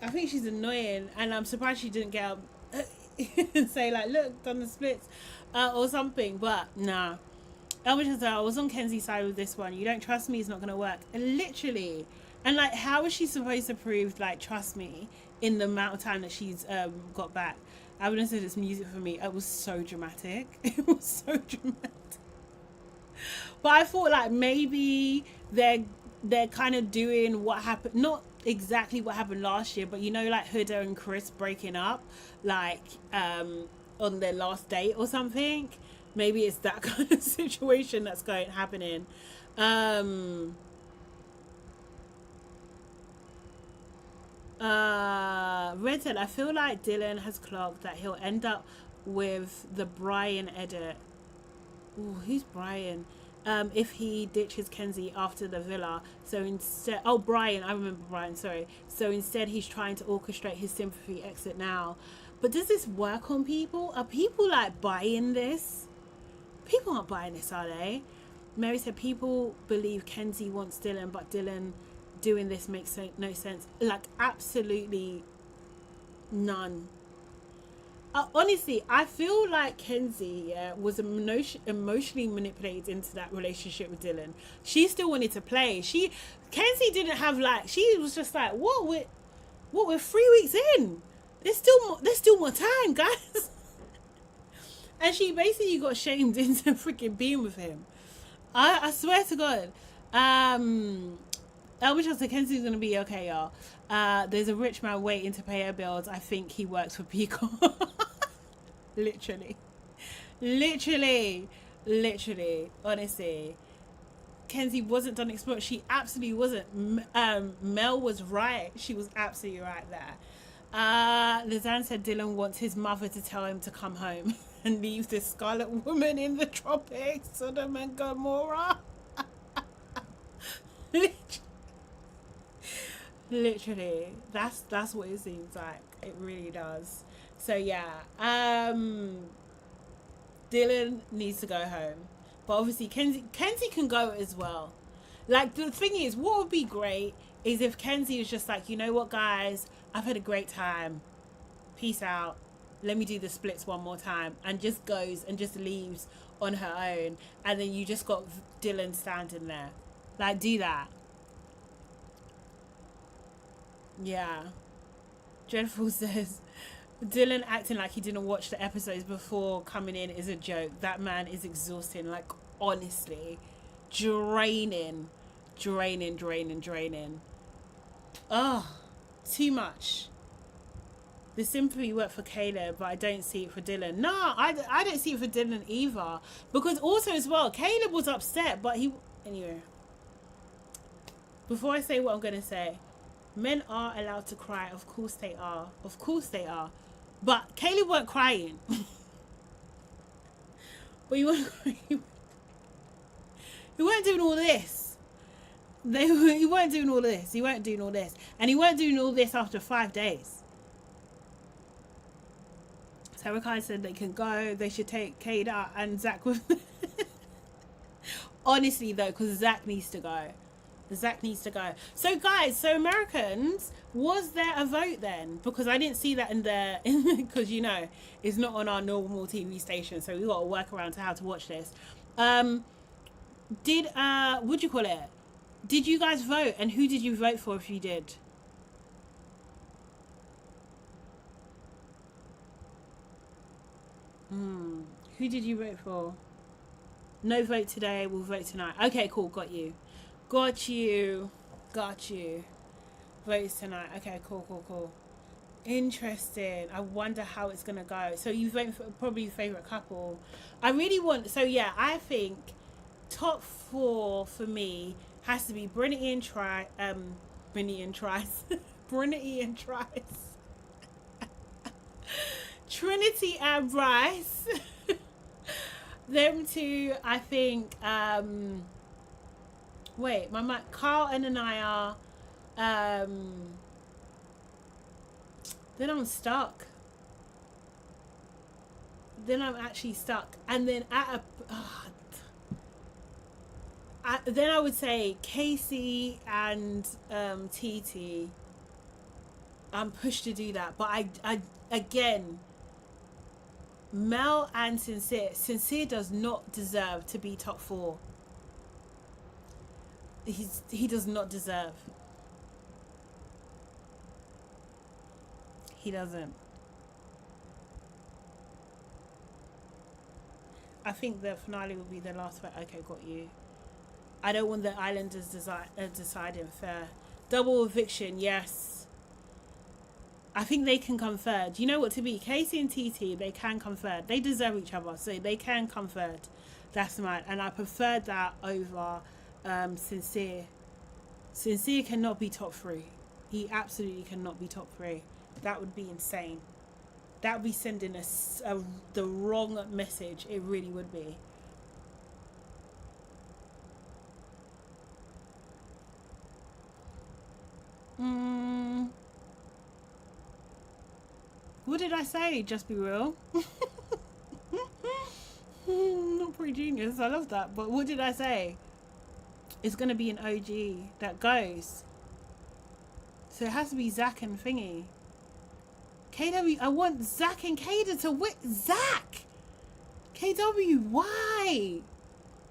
I think she's annoying, and I'm surprised she didn't get up and say like, "Look, done the splits," or something. But nah, I was on Kenzie's side with this one. You don't trust me, it's not gonna work. And literally, and like, how is she supposed to prove like trust me in the amount of time that she's got back? I wouldn't say it's music for me. It was so dramatic. It was so dramatic. But I thought like maybe they're kind of doing what happened, not exactly what happened last year, but you know, like Huda and Chris breaking up like on their last date or something. Maybe it's that kind of situation that's happening. Red said, I feel like Dylan has clocked that he'll end up with the Brian edit. Ooh, who's Brian? If he ditches Kenzie after the villa. So instead, oh, Brian, I remember Brian, sorry. So instead he's trying to orchestrate his sympathy exit now. But does this work on people? Are people like buying this? People aren't buying this, are they? Mary said, people believe Kenzie wants Dylan, but Dylan doing this makes no sense. Like, absolutely none. Honestly, I feel like Kenzie was emotionally manipulated into that relationship with Dylan. She still wanted to play. Kenzie didn't have like, she was just like, what? We're 3 weeks in. There's still more time, guys. And she basically got shamed into freaking being with him. I swear to God. I wish I said Kenzie's gonna be okay, y'all. There's a rich man waiting to pay her bills. I think he works for Peacock. Literally. Honestly. Kenzie wasn't done exploring. She absolutely wasn't. Mel was right. She was absolutely right there. Lizanne said Dylan wants his mother to tell him to come home and leave this Scarlet Woman in the tropics, Sodom and Gomorrah. Literally, that's what it seems like. It really does. So yeah, Dylan needs to go home, but obviously Kenzie can go as well. Like, the thing is, what would be great is if Kenzie was just like, you know what, guys, I've had a great time, peace out, let me do the splits one more time, and just goes and just leaves on her own, and then you just got Dylan standing there. Like, do that. Yeah. Dreadful says, Dylan acting like he didn't watch the episodes before coming in is a joke. That man is exhausting. Like, honestly. Draining. Oh, too much. The sympathy worked for Caleb, but I don't see it for Dylan. No, I don't see it for Dylan either. Because also as well, Caleb was upset, but he... Anyway. Before I say what I'm going to say, men are allowed to cry. Of course they are. Of course they are. But Caleb weren't crying. But he weren't doing all this. He weren't doing all this. He weren't doing all this. And he weren't doing all this after 5 days. So Rikai said they can go. They should take Cade out and Zach with. Honestly though, because Zach needs to go. Zach needs to go. So guys, so Americans, was there a vote then? Because I didn't see that in there. Because you know, it's not on our normal TV station, so we got to work around to how to watch this. Did what'd you call it? Did you guys vote? And who did you vote for if you did? Who did you vote for? No vote today, we'll vote tonight. Okay, cool, got you. Got you. Votes tonight. Okay, cool. Interesting. I wonder how it's gonna go. So you vote for probably your favourite couple. I really want, so yeah, I think top 4 for me has to be Trinity and Trice. Trinity and Bryce. Them two, I think, wait, my mind, Carl and Anaya, then I'm stuck. Then I'm actually stuck. And then then I would say Casey and TT. I'm pushed to do that, but I again, Mel and Sincere does not deserve to be top 4. He does not deserve. He doesn't. I think the finale will be the last fight. Okay, got you. I don't want the Islanders deciding fair. Double eviction, yes. I think they can come third. You know what to be? Casey and TT, they can come third. They deserve each other, so they can come third. That's mine. And I prefer that over Sincere. Sincere cannot be top 3. He absolutely cannot be top 3. That would be insane. That would be sending us the wrong message. It really would be. What did I say? Just be real. Not pretty genius. I love that. But what did I say? It's going to be an OG that goes. So it has to be Zach and Thingy. KW, I want Zach and Kada to win. Zach! KW, why?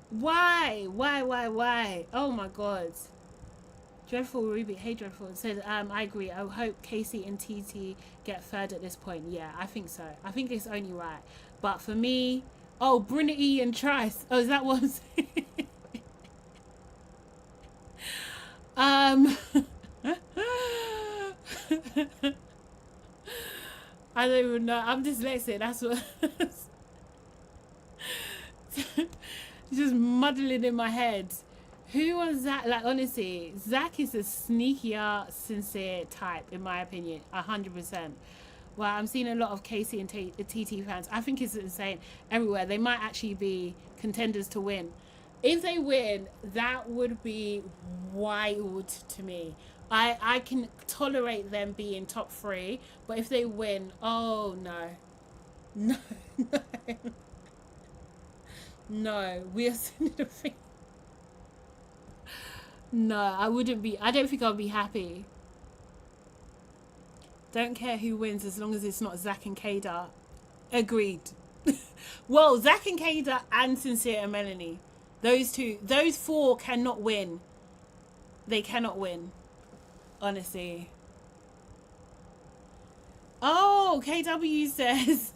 Why? Oh my god. Dreadful Ruby, hey Dreadful, said, I agree. I hope Casey and TT get third at this point. Yeah, I think so. I think it's only right. But for me, oh, Trinity and Trice. Oh, is that what I'm saying? I don't even know. I'm dyslexic. That's what. Just muddling in my head. Who was Zach? Like, honestly, Zach is a sneakier, Sincere type, in my opinion. 100%. Well, I'm seeing a lot of Casey and TT fans. I think it's insane everywhere. They might actually be contenders to win. If they win, that would be wild to me. I can tolerate them being top 3, but if they win, oh no. No, we are sending a thing. No, I wouldn't be. I don't think I'll be happy. Don't care who wins as long as it's not Zach and Kada. Agreed. Well, Zach and Kada and Sincere and Melanie. Those four cannot win. They cannot win. Honestly. Oh, KW says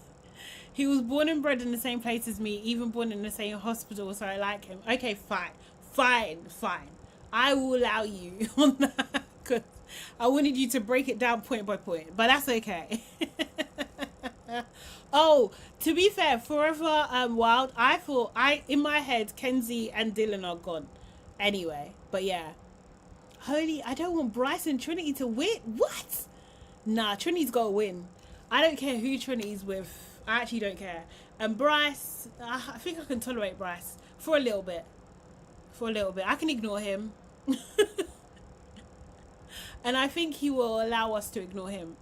he was born and bred in the same place as me, even born in the same hospital, so I like him. Okay, fine. I will allow you on that, because I wanted you to break it down point by point, but that's okay. Oh, to be fair, Forever Wild, I thought, in my head, Kenzie and Dylan are gone anyway, but yeah. Holy, I don't want Bryce and Trinity to win. What? Nah, Trinity's got to win. I don't care who Trinity's with. I actually don't care. And Bryce, I think I can tolerate Bryce for a little bit. I can ignore him. And I think he will allow us to ignore him.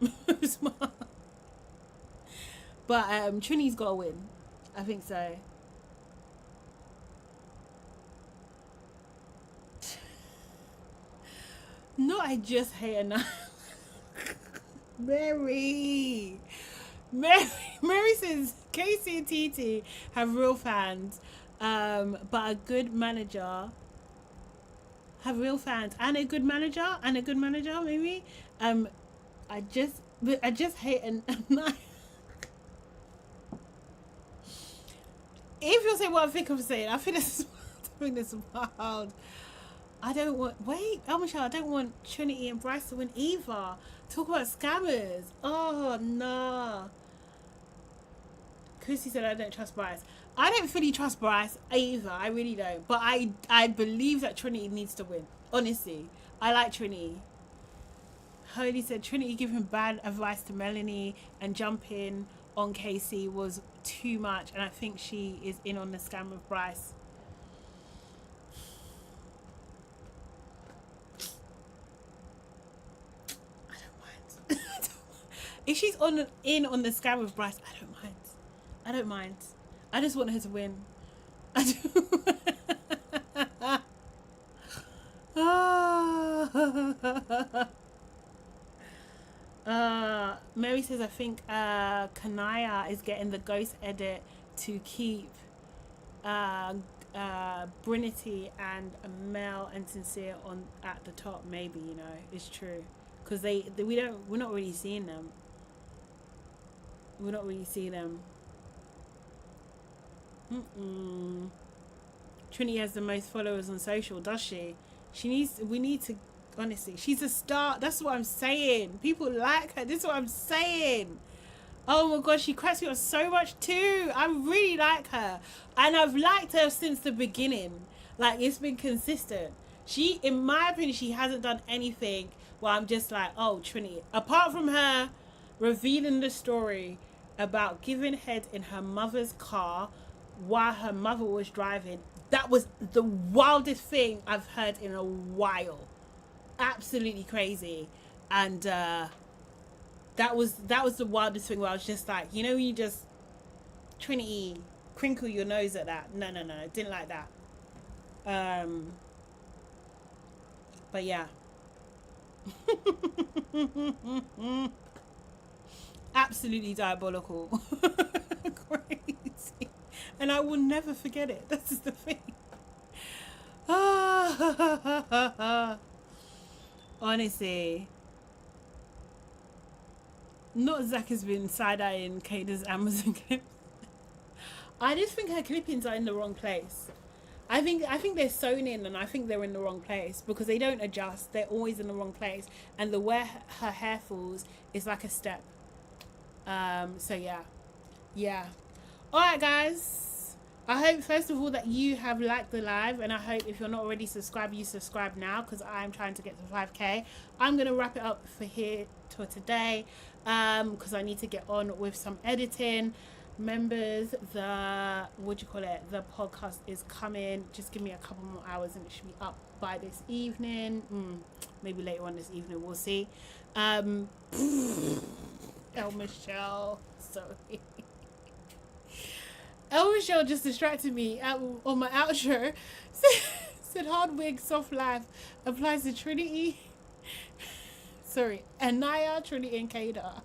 But Trinity's got to win. I think so. No, I just hate enough. Mary says Casey and TT have real fans, but a good manager have real fans and a good manager maybe. I just hate enough. If you're saying what I think I'm saying, I think this is wild. I don't want, Michelle, I don't want Trinity and Bryce to win either. Talk about scammers. Oh, nah. Chrissy said I don't trust Bryce. I don't fully trust Bryce either. I really don't. But I believe that Trinity needs to win. Honestly. I like Trinity. Holy said Trinity giving bad advice to Melanie and jumping on Casey was too much. And I think she is in on the scam with Bryce. If she's in on the scam with Bryce, I don't mind. I just want her to win. Mary says I think Kanaya is getting the ghost edit to keep Brinity and Mel and Sincere on at the top. Maybe, you know, it's true, because we're not really seeing them. Trinity has the most followers on social, does she? We need to, honestly, she's a star. That's what I'm saying. People like her. This is what I'm saying. Oh my god, she cracks me up so much too. I really like her. And I've liked her since the beginning. Like, it's been consistent. She, in my opinion, she hasn't done anything where I'm just like, oh, Trinity. Apart from her revealing the story about giving head in her mother's car while her mother was driving. That was the wildest thing I've heard in a while. Absolutely crazy. And that was the wildest thing where I was just like, you know, you just, Trinity, crinkle your nose at that. No, didn't like that. But yeah. Absolutely diabolical. Crazy. And I will never forget it. That's the thing. Honestly. Not Zach has been side-eyeing Kada's Amazon clips. I just think her clippings are in the wrong place. I think they're sewn in, and I think they're in the wrong place because they don't adjust. They're always in the wrong place. And the way her hair falls is like a step. So yeah. Alright guys, I hope first of all that you have liked the live, and I hope if you're not already subscribed, you subscribe now, because I'm trying to get to 5k. I'm gonna wrap it up for today, because I need to get on with some editing. Members, the podcast is coming. Just give me a couple more hours and it should be up by this evening. Maybe later on this evening, we'll see. Michelle, sorry. Michelle just distracted me on my outro. Said hard wig, soft life applies to Trinity. Sorry, Anaya, Trinity, and Kada.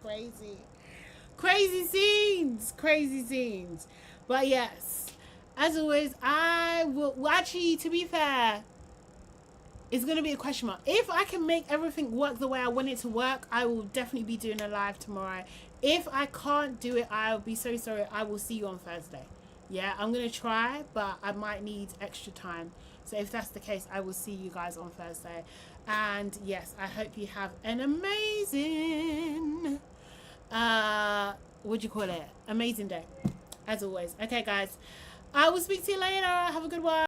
Crazy. Crazy scenes. Crazy scenes. But yes, as always, I will, well, actually, to be fair, it's going to be a question mark. If I can make everything work the way I want it to work, I will definitely be doing a live tomorrow. If I can't do it, I'll be so sorry. I will see you on Thursday. Yeah, I'm going to try, but I might need extra time. So if that's the case, I will see you guys on Thursday. And yes, I hope you have an amazing, amazing day, as always. Okay, guys, I will speak to you later. Have a good one.